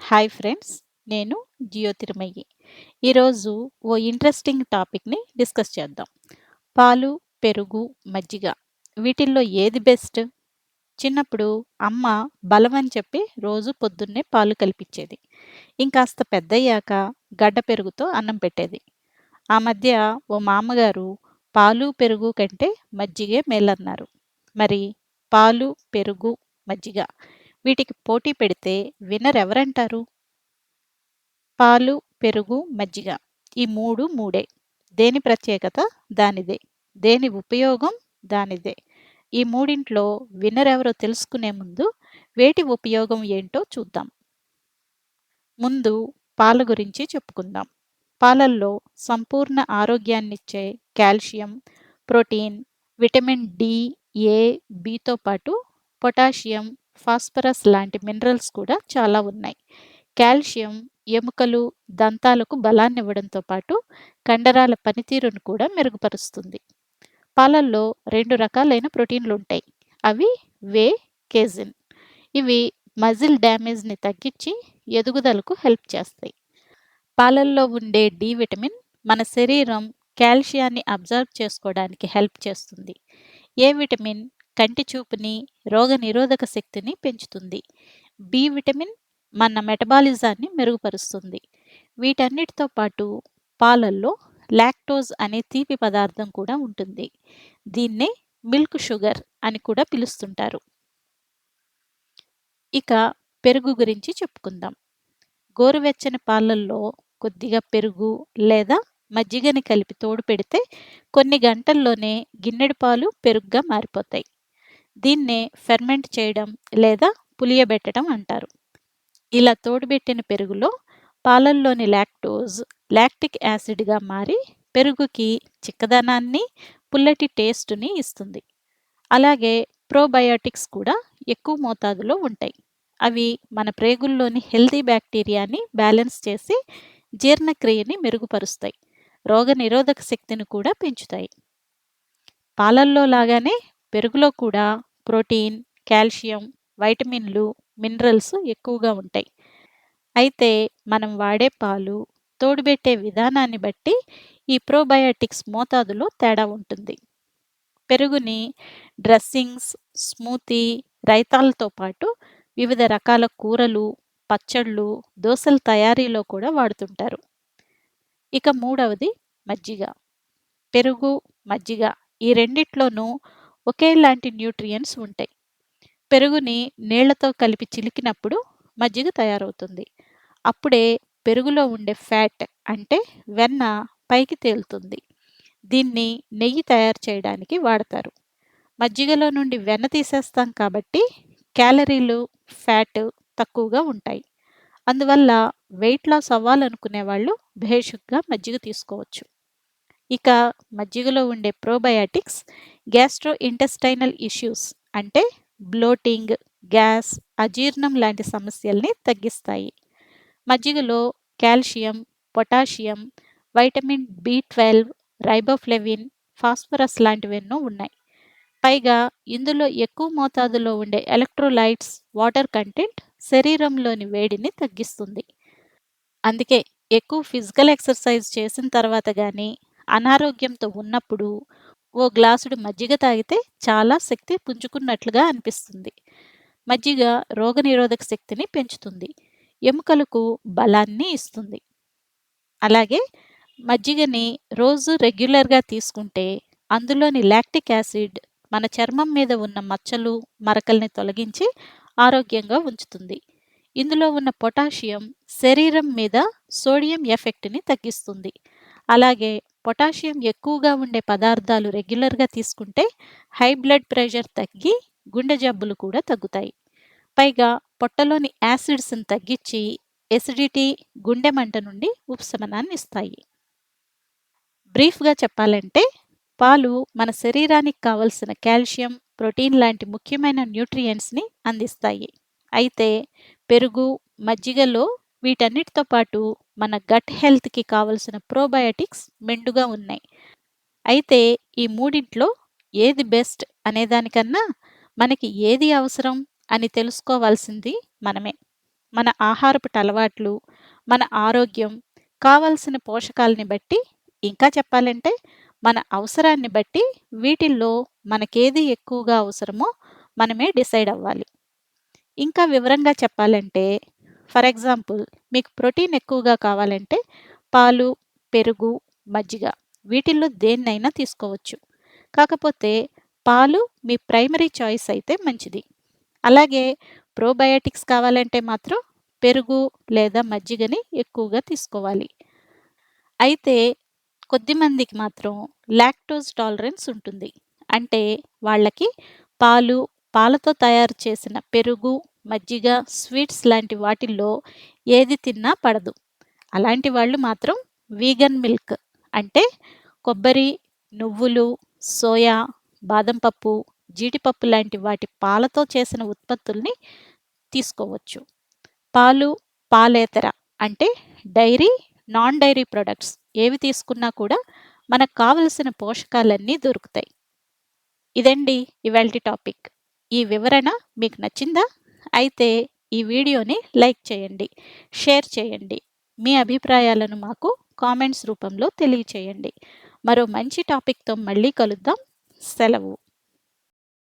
Hi friends, నేను జియో తిరుమయ్యి. ఈరోజు ఓ interesting టాపిక్ని డిస్కస్ చేద్దాం. పాలు, పెరుగు, మజ్జిగ వీటిల్లో ఏది బెస్ట్? చిన్నప్పుడు అమ్మ బలమని చెప్పి రోజు పొద్దున్నే పాలు కలిపిచ్చేది. ఇంకాస్త పెద్దయ్యాక గడ్డ పెరుగుతో అన్నం పెట్టేది. ఆ మధ్య ఓ మామ్మగారు పాలు, పెరుగు కంటే మజ్జిగే మేలన్నారు. మరి పాలు, పెరుగు, మజ్జిగ వీటికి పోటీ పెడితే విన్నర్ ఎవరంటారు? పాలు, పెరుగు, మజ్జిగ ఈ మూడు మూడే. దేని ప్రత్యేకత దానిదే. దేని ఉపయోగం దానిదే. ఈ మూడింట్లో విన్నర్ ఎవరో తెలుసుకునే ముందు వేటి ఉపయోగం ఏంటో చూద్దాం. ముందు పాల గురించి చెప్పుకుందాం. పాలల్లో సంపూర్ణ ఆరోగ్యాన్నిచ్చే కాల్షియం, ప్రోటీన్, విటమిన్ డి, ఏ, బితో పాటు పొటాషియం, ఫాస్ఫరస్ లాంటి మినరల్స్ కూడా చాలా ఉన్నాయి. కాల్షియం ఎముకలు, దంతాలకు బలాన్నివ్వడంతో పాటు కండరాల పనితీరును కూడా మెరుగుపరుస్తుంది. పాలల్లో 2 రకాలైన ప్రోటీన్లుంటాయి. అవి వే, కేజిన్. ఇవి మజిల్ డ్యామేజ్‌ని తగ్గించి ఎదుగుదలకు హెల్ప్ చేస్తాయి. పాలల్లో ఉండే డి విటమిన్ మన శరీరం కాల్షియాన్ని అబ్జర్వ్ చేసుకోవడానికి హెల్ప్ చేస్తుంది. ఏ విటమిన్ కంటి చూపుని, రోగనిరోధక శక్తిని పెంచుతుంది. బి విటమిన్ మన మెటబాలిజాన్ని మెరుగుపరుస్తుంది. వీటన్నిటితో పాటు పాలల్లో లాక్టోజ్ అనే తీపి పదార్థం కూడా ఉంటుంది. దీన్నే మిల్క్ షుగర్ అని కూడా పిలుస్తుంటారు. ఇక పెరుగు గురించి చెప్పుకుందాం. గోరువెచ్చని పాలల్లో కొద్దిగా పెరుగు లేదా మజ్జిగని కలిపి తోడు పెడితే కొన్ని గంటల్లోనే గిన్నెడు పాలు పెరుగుగా మారిపోతాయి. దీన్నే ఫెర్మెంట్ చేయడం లేదా పులియబెట్టడం అంటారు. ఇలా తోడుబెట్టిన పెరుగులో పాలల్లోని లాక్టోజ్ లాక్టిక్ యాసిడ్‌గా మారి పెరుగుకి చిక్కదనాన్ని, పుల్లటి టేస్ట్‌ని ఇస్తుంది. అలాగే ప్రోబయోటిక్స్ కూడా ఎక్కువ మోతాదులో ఉంటాయి. అవి మన ప్రేగుల్లోని హెల్తీ బ్యాక్టీరియాని బ్యాలెన్స్ చేసి జీర్ణక్రియని మెరుగుపరుస్తాయి. రోగనిరోధక శక్తిని కూడా పెంచుతాయి. పాలల్లో లాగానే పెరుగులో కూడా ప్రోటీన్, కాల్షియం, వైటమిన్లు, మినరల్స్ ఎక్కువగా ఉంటాయి. అయితే మనం వాడే పాలు, తోడుబెట్టే విధానాన్ని బట్టి ఈ ప్రోబయోటిక్స్ మోతాదులో తేడా ఉంటుంది. పెరుగుని డ్రెస్సింగ్స్, స్మూతీ, రైతాలతో పాటు వివిధ రకాల కూరలు, పచ్చళ్ళు, దోసల తయారీలో కూడా వాడుతుంటారు. ఇక మూడవది మజ్జిగ. పెరుగు, మజ్జిగ ఈ రెండిట్లోనూ ఒకేలాంటి న్యూట్రియంట్స్ ఉంటాయి. పెరుగుని నీళ్లతో కలిపి చిలికినప్పుడు మజ్జిగ తయారవుతుంది. అప్పుడే పెరుగులో ఉండే ఫ్యాట్ అంటే వెన్న పైకి తేలుతుంది. దీన్ని నెయ్యి తయారు చేయడానికి వాడతారు. మజ్జిగలో నుండి వెన్న తీసేస్తాం కాబట్టి క్యాలరీలు, ఫ్యాట్ తక్కువగా ఉంటాయి. అందువల్ల వెయిట్ లాస్ అవ్వాలనుకునే వాళ్ళు భేషుగ్గా మజ్జిగ తీసుకోవచ్చు. ఇక మజ్జిగలో ఉండే ప్రోబయాటిక్స్ గ్యాస్ట్రో ఇంటెస్టైనల్ ఇష్యూస్ అంటే బ్లోటింగ్, గ్యాస్, అజీర్ణం లాంటి సమస్యల్ని తగ్గిస్తాయి. మజ్జిగలో కాల్షియం, పొటాషియం, వైటమిన్ బి12, రైబోఫ్లెవిన్, ఫాస్ఫరస్ లాంటివెన్నో ఉన్నాయి. పైగా ఇందులో ఎక్కువ మోతాదులో ఉండే ఎలక్ట్రోలైట్స్, వాటర్ కంటెంట్ శరీరంలోని వేడిని తగ్గిస్తుంది. అందుకే ఎక్కువ ఫిజికల్ ఎక్సర్సైజ్ చేసిన తర్వాత గానీ, అనారోగ్యంతో ఉన్నప్పుడు ఓ గ్లాసుడు మజ్జిగ తాగితే చాలా శక్తి పుంజుకున్నట్లుగా అనిపిస్తుంది. మజ్జిగ రోగనిరోధక శక్తిని పెంచుతుంది. ఎముకలకు బలాన్ని ఇస్తుంది. అలాగే మజ్జిగని రోజు రెగ్యులర్‌గా తీసుకుంటే అందులోని లాక్టిక్ యాసిడ్ మన చర్మం మీద ఉన్న మచ్చలు, మరకల్ని తొలగించి ఆరోగ్యంగా ఉంచుతుంది. ఇందులో ఉన్న పొటాషియం శరీరం మీద సోడియం ఎఫెక్ట్‌ని తగ్గిస్తుంది. అలాగే పొటాషియం ఎక్కువగా ఉండే పదార్థాలు రెగ్యులర్‌గా తీసుకుంటే హై బ్లడ్ ప్రెషర్ తగ్గి గుండె జబ్బులు కూడా తగ్గుతాయి. పైగా పొట్టలోని యాసిడ్స్‌ని తగ్గించి ఎసిడిటీ, గుండె మంట నుండి ఉపశమనాన్ని ఇస్తాయి. బ్రీఫ్‌గా చెప్పాలంటే పాలు మన శరీరానికి కావలసిన కాల్షియం, ప్రోటీన్ లాంటి ముఖ్యమైన న్యూట్రియంట్స్‌ని అందిస్తాయి. అయితే పెరుగు, మజ్జిగలో వీటన్నిటితో పాటు మన గట్ హెల్త్‌కి కావలసిన ప్రోబయోటిక్స్ మెండుగా ఉన్నాయి. అయితే ఈ మూడిట్లో ఏది బెస్ట్ అనేదానికన్నా మనకి ఏది అవసరం అని తెలుసుకోవాల్సింది మనమే. మన ఆహారపు అలవాట్లు, మన ఆరోగ్యం, కావాల్సిన పోషకాలని బట్టి, ఇంకా చెప్పాలంటే మన అవసరాన్ని బట్టి వీటిల్లో మనకేది ఎక్కువగా అవసరమో మనమే డిసైడ్ అవ్వాలి. ఇంకా వివరంగా చెప్పాలంటే ఫర్ ఎగ్జాంపుల్ మీకు ప్రోటీన్ ఎక్కువగా కావాలంటే పాలు, పెరుగు, మజ్జిగ వీటిల్లో దేన్నైనా తీసుకోవచ్చు. కాకపోతే పాలు మీ ప్రైమరీ చాయిస్ అయితే మంచిది. అలాగే ప్రోబయోటిక్స్ కావాలంటే మాత్రం పెరుగు లేదా మజ్జిగని ఎక్కువగా తీసుకోవాలి. అయితే కొద్దిమందికి మాత్రం లాక్టోజ్ టాలరెన్స్ ఉంటుంది. అంటే వాళ్ళకి పాలు, పాలతో తయారు చేసిన పెరుగు, మజ్జిగ, స్వీట్స్ లాంటి వాటిల్లో ఏది తిన్నా పడదు. అలాంటి వాళ్ళు మాత్రం వీగన్ మిల్క్ అంటే కొబ్బరి, నువ్వులు, సోయా, బాదం పప్పు, జీడిపప్పు లాంటి వాటి పాలతో చేసిన ఉత్పత్తుల్ని తీసుకోవచ్చు. పాలు, పాలేతర అంటే డైరీ, నాన్ డైరీ ప్రొడక్ట్స్ ఏవి తీసుకున్నా కూడా మనకు కావలసిన పోషకాలన్నీ దొరుకుతాయి. ఇదండి ఇవాల్టి టాపిక్. ఈ వివరణ మీకు నచ్చిందా? అయితే ఈ వీడియోని లైక్ చేయండి, షేర్ చేయండి. మీ అభిప్రాయాలను మాకు కామెంట్స్ రూపంలో తెలియచేయండి. మరో మంచి టాపిక్‌తో మళ్ళీ కలుద్దాం. సెలవు.